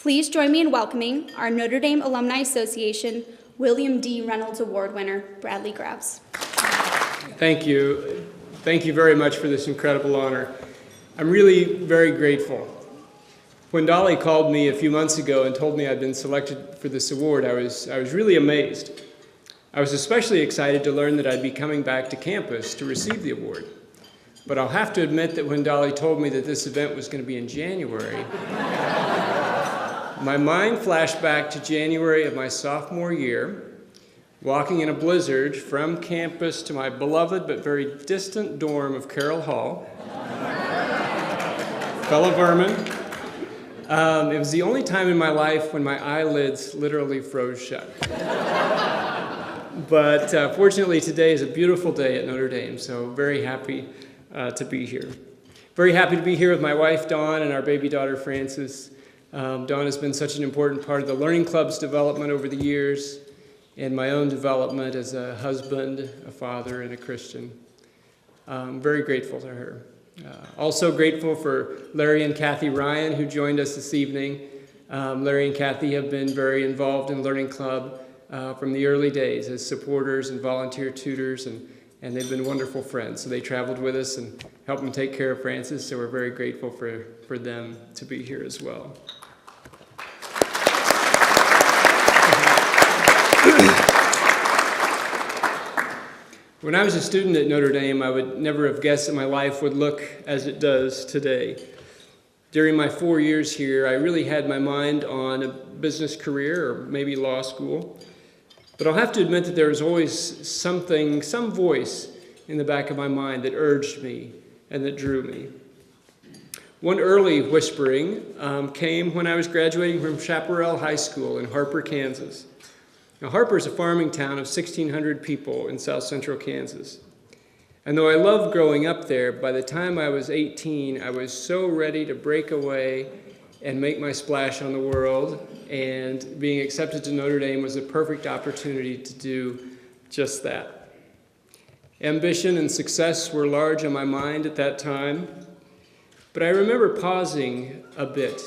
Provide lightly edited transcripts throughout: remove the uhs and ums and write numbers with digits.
Please join me in welcoming our Notre Dame Alumni Association William D. Reynolds Award winner, Bradley Graves. Thank you. Thank you very much for this incredible honor. I'm really very grateful. When Dolly called me a few months ago and told me I'd been selected for this award, I was really amazed. I was especially excited to learn that I'd be coming back to campus to receive the award. But I'll have to admit that when Dolly told me that this event was going to be in January, my mind flashed back to January of my sophomore year, walking in a blizzard from campus to my beloved but very distant dorm of Carroll Hall. Fellow vermin. It was the only time in my life when my eyelids literally froze shut. But fortunately, today is a beautiful day at Notre Dame, so very happy to be here. Very happy to be here with my wife, Dawn, and our baby daughter, Frances. Dawn has been such an important part of the Learning Club's development over the years, and my own development as a husband, a father, and a Christian. I'm very grateful to her. Also grateful for Larry and Kathy Ryan, who joined us this evening. Larry and Kathy have been very involved in Learning Club from the early days as supporters and volunteer tutors, and they've been wonderful friends. So they traveled with us and helped them take care of Frances, so we're very grateful for them to be here as well. When I was a student at Notre Dame, I would never have guessed that my life would look as it does today. During my 4 years here, I really had my mind on a business career or maybe law school. But I'll have to admit that there was always some voice in the back of my mind that urged me and that drew me. One early whispering came when I was graduating from Chaparral High School in Harper, Kansas. Now, Harper is a farming town of 1,600 people in south central Kansas. And though I loved growing up there, by the time I was 18, I was so ready to break away and make my splash on the world, and being accepted to Notre Dame was a perfect opportunity to do just that. Ambition and success were large on my mind at that time, but I remember pausing a bit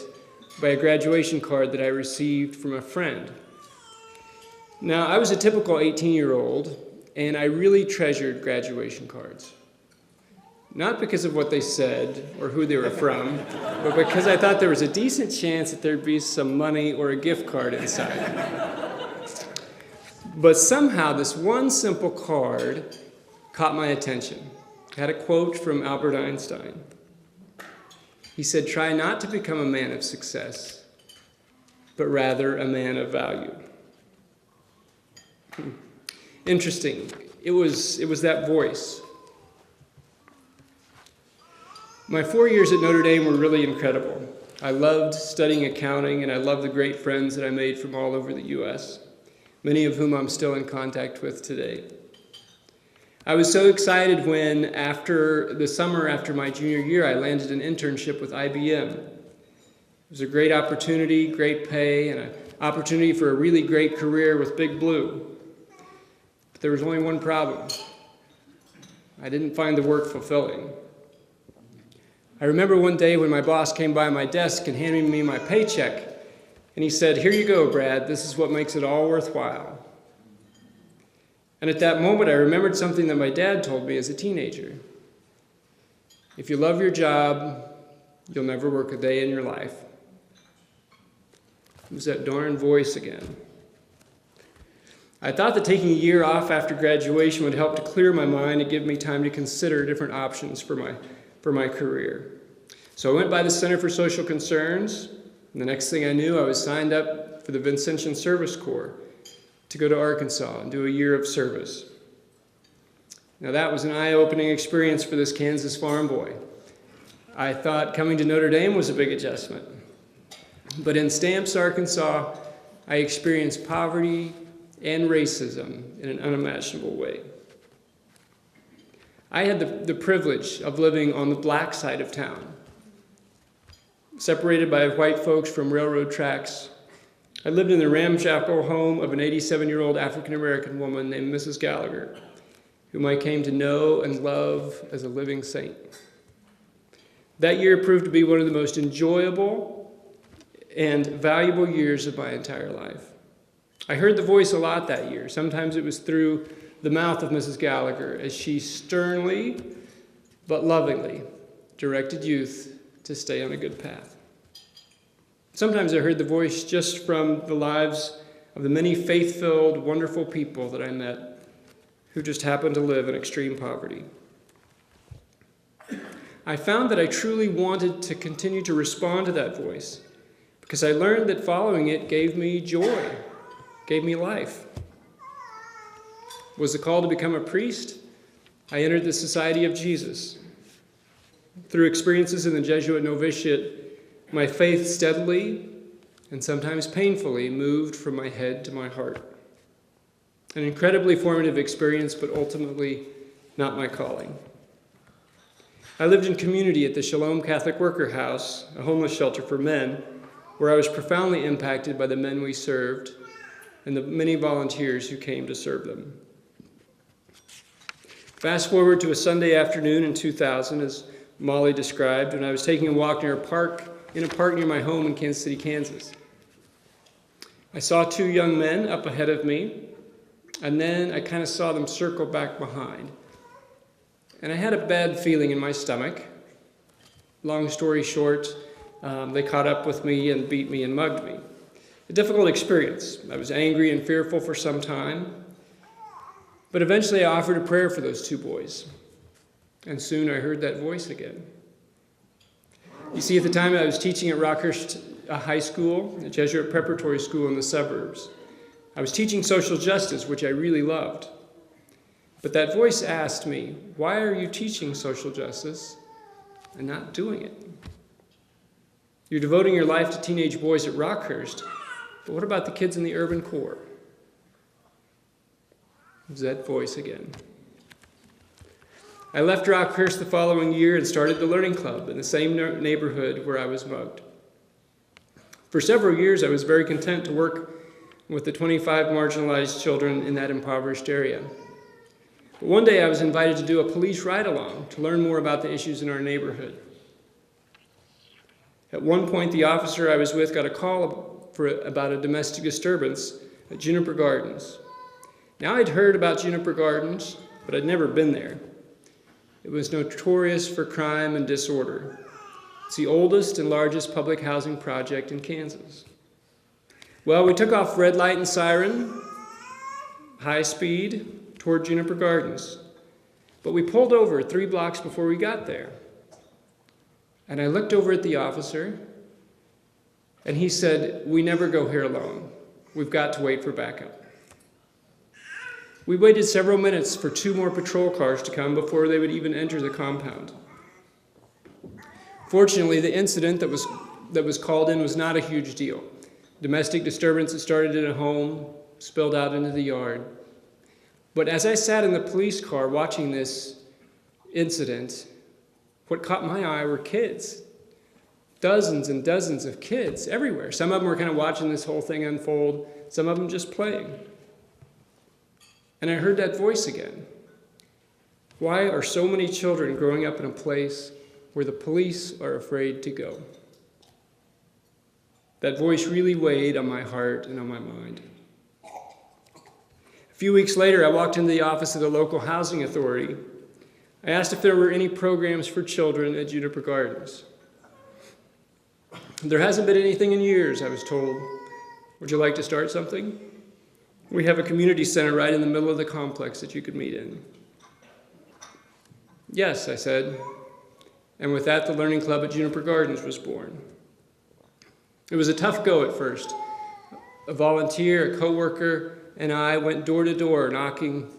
by a graduation card that I received from a friend. Now, I was a typical 18-year-old, and I really treasured graduation cards. Not because of what they said or who they were from, but because I thought there was a decent chance that there'd be some money or a gift card inside. But somehow, this one simple card caught my attention. It had a quote from Albert Einstein. He said, "Try not to become a man of success, but rather a man of value." Interesting. It was that voice. My 4 years at Notre Dame were really incredible. I loved studying accounting, and I loved the great friends that I made from all over the U.S., many of whom I'm still in contact with today. I was so excited when, after the summer after my junior year, I landed an internship with IBM. It was a great opportunity, great pay, and an opportunity for a really great career with Big Blue. But there was only one problem. I didn't find the work fulfilling. I remember one day when my boss came by my desk and handed me my paycheck, and he said, "Here you go, Brad. This is what makes it all worthwhile." And at that moment, I remembered something that my dad told me as a teenager. If you love your job, you'll never work a day in your life. It was that darn voice again. I thought that taking a year off after graduation would help to clear my mind and give me time to consider different options for my career. So I went by the Center for Social Concerns, and the next thing I knew, I was signed up for the Vincentian Service Corps to go to Arkansas and do a year of service. Now that was an eye-opening experience for this Kansas farm boy. I thought coming to Notre Dame was a big adjustment. But in Stamps, Arkansas, I experienced poverty and racism in an unimaginable way. I had the privilege of living on the black side of town, separated by white folks from railroad tracks. I lived in the ramshackle home of an 87-year-old African-American woman named Mrs. Gallagher, whom I came to know and love as a living saint. That year proved to be one of the most enjoyable and valuable years of my entire life. I heard the voice a lot that year. Sometimes it was through the mouth of Mrs. Gallagher as she sternly but lovingly directed youth to stay on a good path. Sometimes I heard the voice just from the lives of the many faith-filled, wonderful people that I met who just happened to live in extreme poverty. I found that I truly wanted to continue to respond to that voice because I learned that following it gave me joy, gave me life. Was the call to become a priest? I entered the Society of Jesus. Through experiences in the Jesuit novitiate, my faith steadily and sometimes painfully moved from my head to my heart. An incredibly formative experience, but ultimately not my calling. I lived in community at the Shalom Catholic Worker House, a homeless shelter for men, where I was profoundly impacted by the men we served and the many volunteers who came to serve them. Fast forward to a Sunday afternoon in 2000, as Molly described, when I was taking a walk in a park near my home in Kansas City, Kansas. I saw two young men up ahead of me, and then I kind of saw them circle back behind. And I had a bad feeling in my stomach. Long story short, they caught up with me and beat me and mugged me. A difficult experience. I was angry and fearful for some time. But eventually I offered a prayer for those two boys. And soon I heard that voice again. You see, at the time I was teaching at Rockhurst High School, a Jesuit preparatory school in the suburbs. I was teaching social justice, which I really loved. But that voice asked me, why are you teaching social justice and not doing it? You're devoting your life to teenage boys at Rockhurst, but what about the kids in the urban core? It was that voice again. I left Rockhurst the following year and started the Learning Club in the same neighborhood where I was mugged. For several years, I was very content to work with the 25 marginalized children in that impoverished area. But one day I was invited to do a police ride-along to learn more about the issues in our neighborhood. At one point, the officer I was with got a call about a domestic disturbance at Juniper Gardens. Now I'd heard about Juniper Gardens, but I'd never been there. It was notorious for crime and disorder. It's the oldest and largest public housing project in Kansas. Well, we took off red light and siren, high speed, toward Juniper Gardens. But we pulled over 3 blocks before we got there. And I looked over at the officer, and he said, "We never go here alone. We've got to wait for backup." We waited several minutes for 2 more patrol cars to come before they would even enter the compound. Fortunately, the incident that was called in was not a huge deal. Domestic disturbance that started in a home spilled out into the yard. But as I sat in the police car watching this incident, what caught my eye were kids. Dozens and dozens of kids everywhere. Some of them were kind of watching this whole thing unfold, some of them just playing. And I heard that voice again. Why are so many children growing up in a place where the police are afraid to go? That voice really weighed on my heart and on my mind. A few weeks later, I walked into the office of the local housing authority. I asked if there were any programs for children at Juniper Gardens. There hasn't been anything in years, I was told. Would you like to start something? We have a community center right in the middle of the complex that you could meet in. Yes, I said. And with that, the Learning Club at Juniper Gardens was born. It was a tough go at first. A volunteer, a coworker, and I went door to door, knocking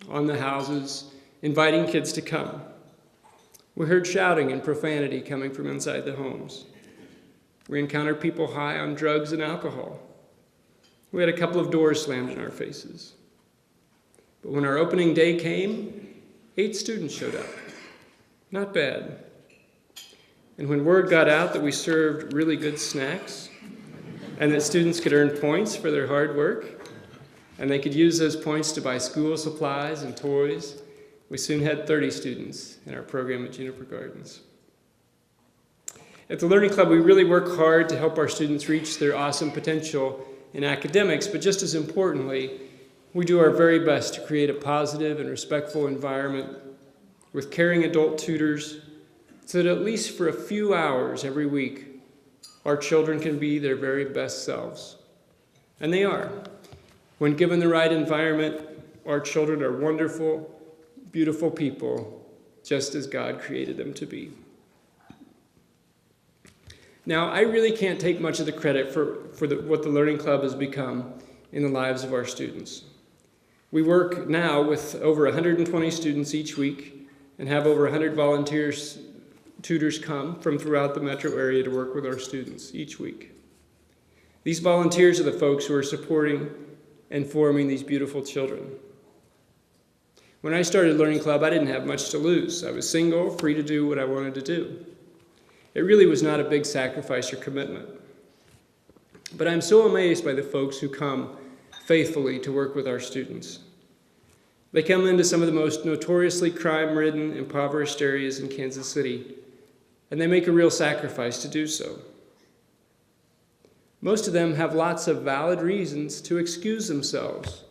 on the houses, inviting kids to come. We heard shouting and profanity coming from inside the homes. We encountered people high on drugs and alcohol. We had a couple of doors slammed in our faces. But when our opening day came, 8 students showed up. Not bad. And when word got out that we served really good snacks and that students could earn points for their hard work, and they could use those points to buy school supplies and toys, we soon had 30 students in our program at Juniper Gardens. At the Learning Club, we really work hard to help our students reach their awesome potential in academics, but just as importantly, we do our very best to create a positive and respectful environment with caring adult tutors so that at least for a few hours every week, our children can be their very best selves. And they are. When given the right environment, our children are wonderful, beautiful people, just as God created them to be. Now, I really can't take much of the credit for what the Learning Club has become in the lives of our students. We work now with over 120 students each week and have over 100 tutors come from throughout the metro area to work with our students each week. These volunteers are the folks who are supporting and forming these beautiful children. When I started Learning Club, I didn't have much to lose. I was single, free to do what I wanted to do. It really was not a big sacrifice or commitment. But I'm so amazed by the folks who come faithfully to work with our students. They come into some of the most notoriously crime-ridden, impoverished areas in Kansas City, and they make a real sacrifice to do so. Most of them have lots of valid reasons to excuse themselves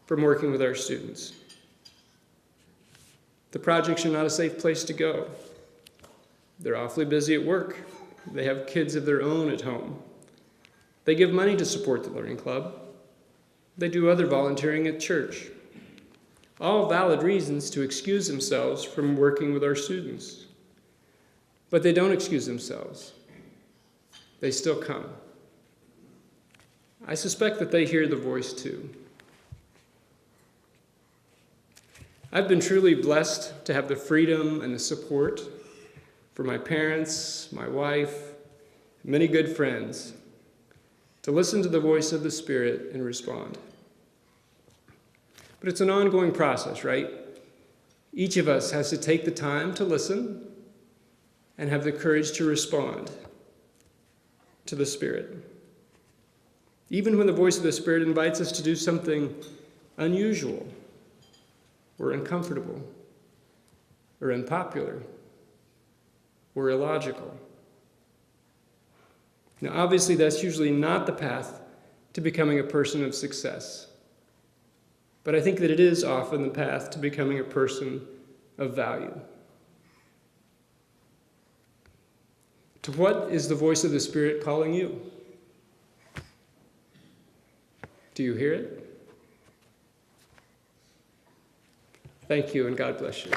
from working with our students. The projects are not a safe place to go. They're awfully busy at work. They have kids of their own at home. They give money to support the Learning Club. They do other volunteering at church. All valid reasons to excuse themselves from working with our students. But they don't excuse themselves. They still come. I suspect that they hear the voice too. I've been truly blessed to have the freedom and the support for my parents, my wife, many good friends, to listen to the voice of the Spirit and respond. But it's an ongoing process, right? Each of us has to take the time to listen and have the courage to respond to the Spirit. Even when the voice of the Spirit invites us to do something unusual or uncomfortable or unpopular or illogical. Now, obviously, that's usually not the path to becoming a person of success. But I think that it is often the path to becoming a person of value. To what is the voice of the Spirit calling you? Do you hear it? Thank you, and God bless you.